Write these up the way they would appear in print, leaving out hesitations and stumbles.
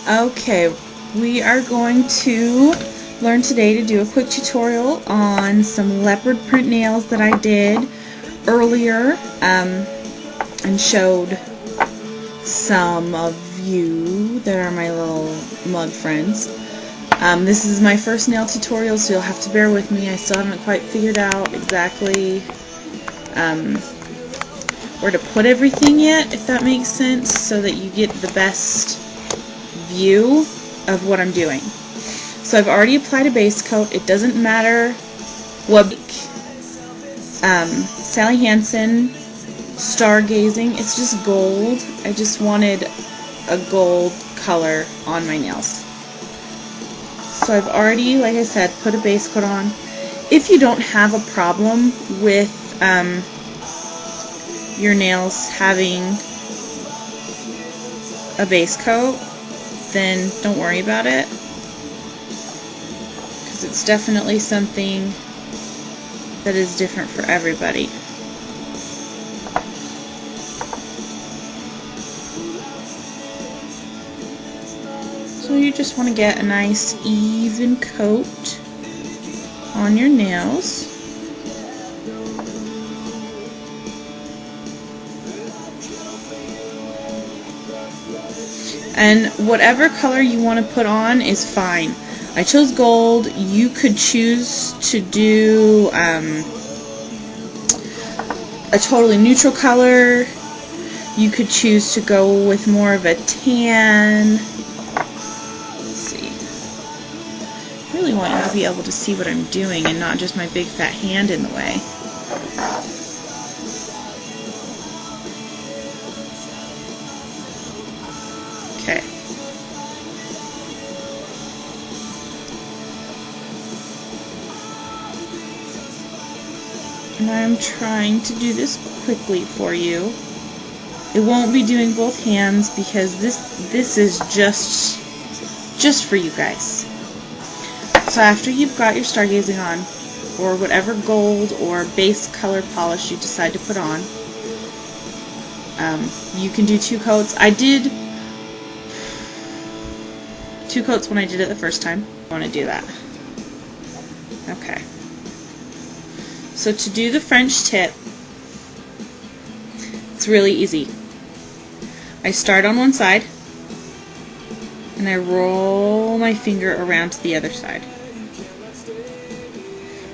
Okay, we are going to learn today to do a quick tutorial on some leopard print nails that I did earlier and showed some of you that are my little mug friends. This is my first nail tutorial, so you'll have to bear with me. I still haven't quite figured out exactly where to put everything yet, if that makes sense, so that you get the best view of what I'm doing. So I've already applied a base coat. It doesn't matter what. Sally Hansen Star Gazing. It's just gold. I just wanted a gold color on my nails. So I've already, like I said, put a base coat on. If you don't have a problem with your nails having a base coat, then don't worry about it, because it's definitely something that is different for everybody. So you just want to get a nice even coat on your nails. And whatever color you want to put on is fine. I chose gold. You could choose to do a totally neutral color. You could choose to go with more of a tan. Let's see. I really want you to be able to see what I'm doing and not just my big fat hand in the way. Okay. And I'm trying to do this quickly for you. It won't be doing both hands because this is just for you guys. So after you've got your stargazing on, or whatever gold or base color polish you decide to put on, you can do 2 coats. I did 2 coats when I did it the first time. I want to do that. Okay. So to do the French tip, it's really easy. I start on one side and I roll my finger around to the other side.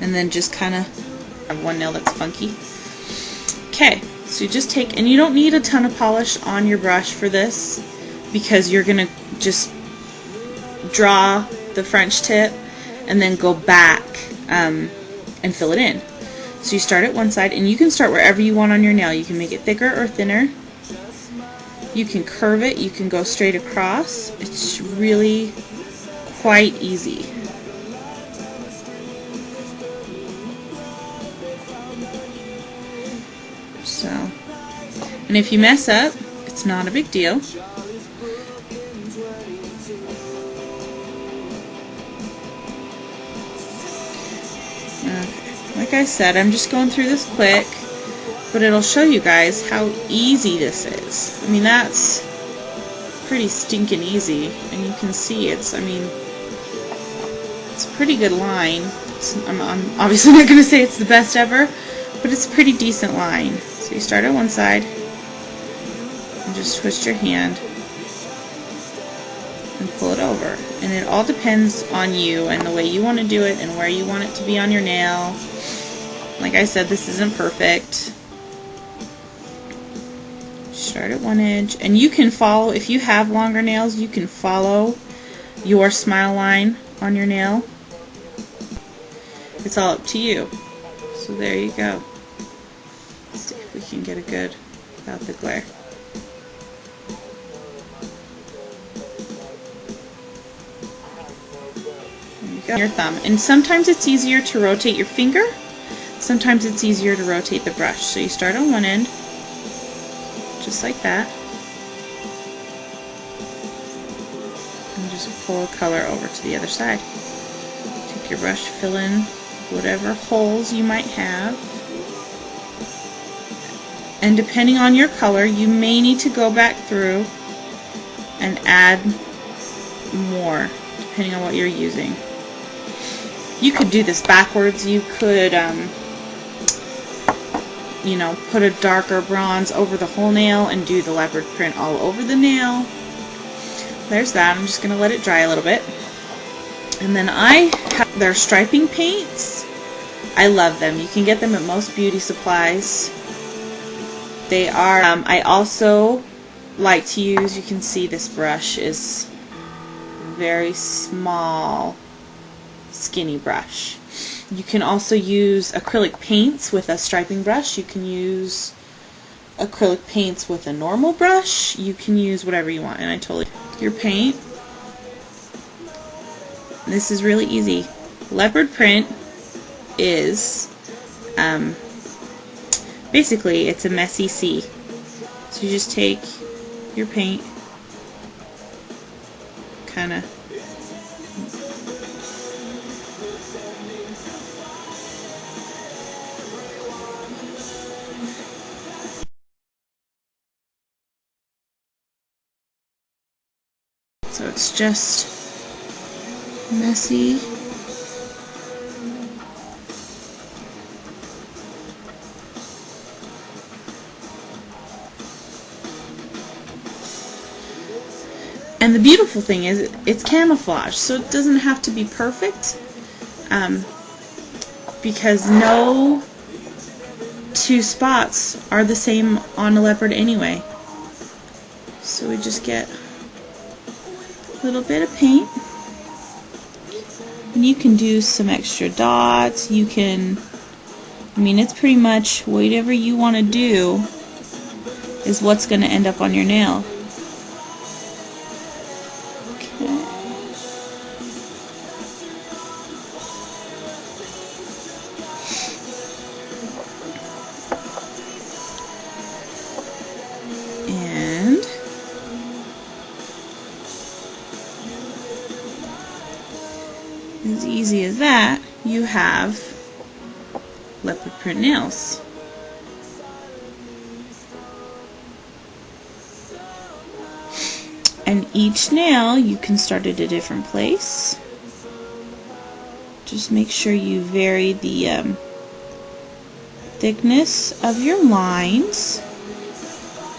And then just kind of have one nail that's funky. Okay, so you just take, and you don't need a ton of polish on your brush for this, because you're going to just draw the French tip and then go back and fill it in. So you start at one side, and you can start wherever you want on your nail. You can make it thicker or thinner. You can curve it. You can go straight across. It's really quite easy. So, and if you mess up, it's not a big deal. Like I said, I'm just going through this quick, but it'll show you guys how easy this is. I mean, that's pretty stinking easy, and you can see it's a pretty good line. I'm obviously not going to say it's the best ever, but it's a pretty decent line. So you start at one side, and just twist your hand, and pull it over. And it all depends on you and the way you want to do it and where you want it to be on your nail. Like I said, this isn't perfect. Start at one edge, and you can follow, if you have longer nails, you can follow your smile line on your nail. It's all up to you. So there you go. Let's see if we can get a good without the glare. Your thumb, and sometimes it's easier to rotate your finger, sometimes it's easier to rotate the brush. So you start on one end, just like that, and just pull a color over to the other side. Take your brush, fill in whatever holes you might have, and depending on your color, you may need to go back through and add more, depending on what you're using. You could do this backwards. You could, you know, put a darker bronze over the whole nail and do the leopard print all over the nail. There's that. I'm just going to let it dry a little bit. And then I have their striping paints. I love them. You can get them at most beauty supplies. They are, I also like to use, you can see this brush is very small, skinny brush. You can also use acrylic paints with a striping brush. You can use acrylic paints with a normal brush. You can use whatever you want. And I totally, your paint. This is really easy. Leopard print is, basically it's a messy sea. So you just take your paint, kind of so it's just messy. And the beautiful thing is it's camouflage, so it doesn't have to be perfect, because no two spots are the same on a leopard anyway. So we just get a little bit of paint, and you can do some extra dots. You can, I mean, it's pretty much whatever you want to do is what's going to end up on your nail. As easy as that, you have leopard print nails. And each nail you can start at a different place. Just make sure you vary the thickness of your lines,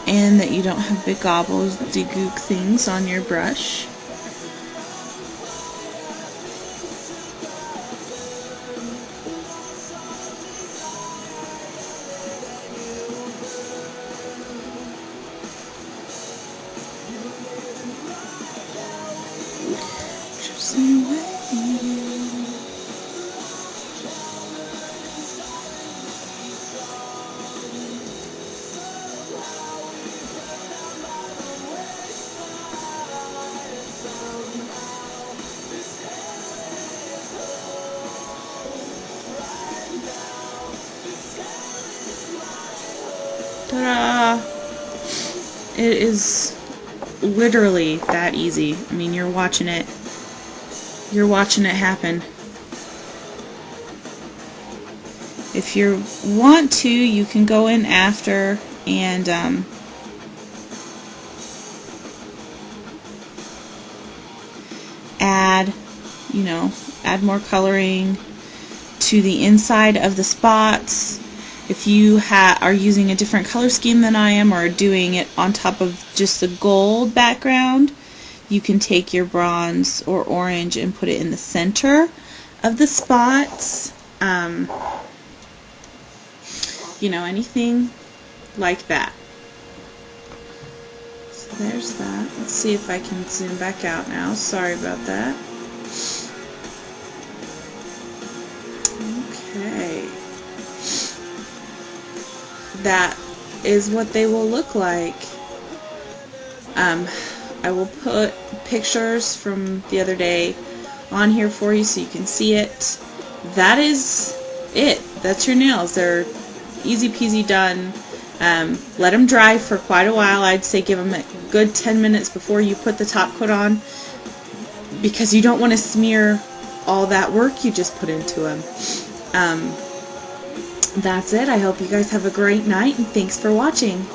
and that you don't have big gobbles, gook things on your brush. Ta-da! It is literally that easy. I mean, you're watching it happen. If you want to, you can go in after and add more coloring to the inside of the spots. If you are using a different color scheme than I am, or doing it on top of just the gold background, you can take your bronze or orange and put it in the center of the spots. Anything like that. So there's that. Let's see if I can zoom back out now. Sorry about that. Okay. That is what they will look like. I will put pictures from the other day on here for you so you can see it. That is it. That's your nails. They're easy peasy done. Let them dry for quite a while. I'd say give them a good 10 minutes before you put the top coat on, because you don't want to smear all that work you just put into them. That's it. I hope you guys have a great night, and thanks for watching.